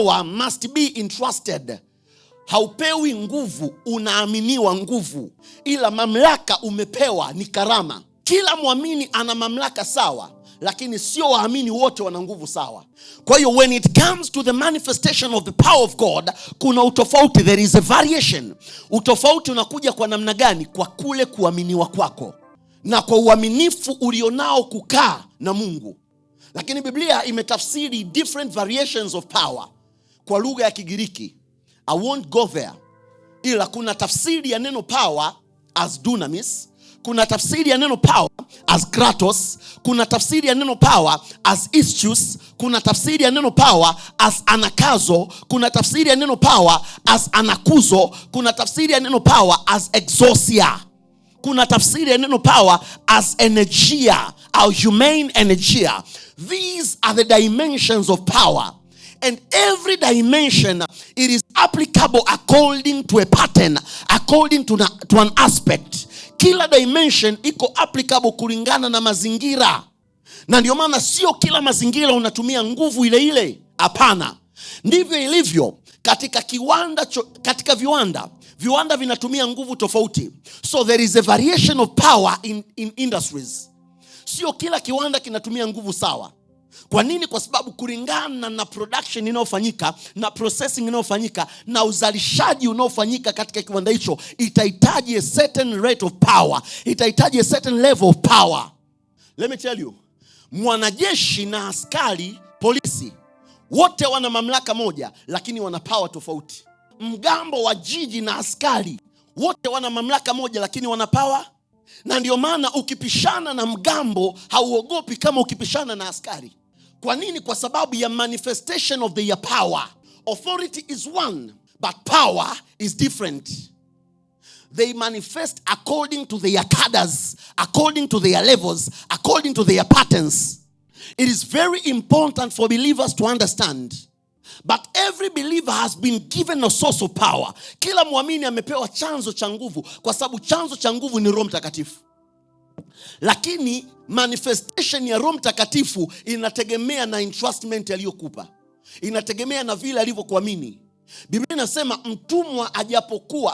power must be entrusted. Haupewi nguvu, unaaminiwa nguvu. Ila mamlaka umepewa ni karama. Kila muamini ana mamlaka sawa, lakini sio waamini wote wana nguvu sawa. Kwa hiyo when it comes to the manifestation of the power of God, kuna utofauti, there is a variation. Utofauti unakuja kwa namna gani? Kwa kule kuaminiwa kwako na kwa uaminifu ulionao kukaa na Mungu. Lakini Biblia imetafsiri different variations of power kwa lugha ya Kigiriki. I won't go there. Ila kuna tafsiri ya neno power as dunamis, kuna tafsiri ya neno power as kratos, kuna tafsiri ya neno power as ischus, kuna tafsiri ya neno power as anakazo, kuna tafsiri ya neno power as anakuzo, kuna tafsiri ya neno power as exousia, kuna tafsiri ya neno power as energia au humane energia. These are the dimensions of power. And every dimension, it is applicable according to a pattern, according to an aspect. Kila dimension iko applicable kulingana na mazingira. Na ndio maana sio kila mazingira unatumia nguvu ile ile. Hapana. Ndivyo ilivyo katika viwanda vinatumia nguvu tofauti. So there is a variation of power in industries. Sio kila kiwanda kinatumia nguvu sawa. Kwa nini? Kwa sababu kulingana na production inayofanyika na processing inayofanyika na uzalishaji unaofanyika katika kiwanda hicho, itahitaji a certain rate of power, itahitaji a certain level of power. Let me tell you, mwanajeshi na askari polisi wote wana mamlaka moja, lakini wana power tofauti. Mgambo wa jiji na askari wote wana mamlaka moja, lakini wana power. Na ndio maana ukipishana na mgambo hauogopi kama ukipishana na askari. Kwa nini? Kwa sababu ya manifestation of their power. Authority is one, but power is different. They manifest according to their cadres, according to their levels, according to their patterns. It is very important for believers to understand. But every believer has been given a source of power. Kila muamini amepewa chanzo cha nguvu, kwa sababu chanzo cha nguvu ni Roho Mtakatifu. Lakini manifestation ya Roho Mtakatifu inategemea na entrustment aliyokupa. Inategemea na vile alivyokuamini. Biblia inasema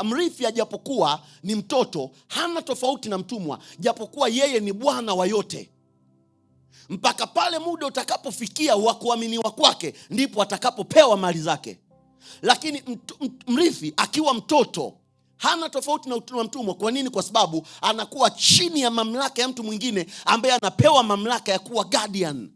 mrithi ajapokuwa ni mtoto, hana tofauti na mtumwa, japokuwa yeye ni bwana wa yote. Mpaka pale muda utakapofikia wa kuaminiwa kwake, ndipo atakapopewa mali zake. Lakini mrithi akiwa mtoto hana tofauti na mtumwa. Kwa nini? Kwa sababu anakuwa chini ya mamlaka ya mtu mwingine ambaye anapewa mamlaka ya kuwa guardian.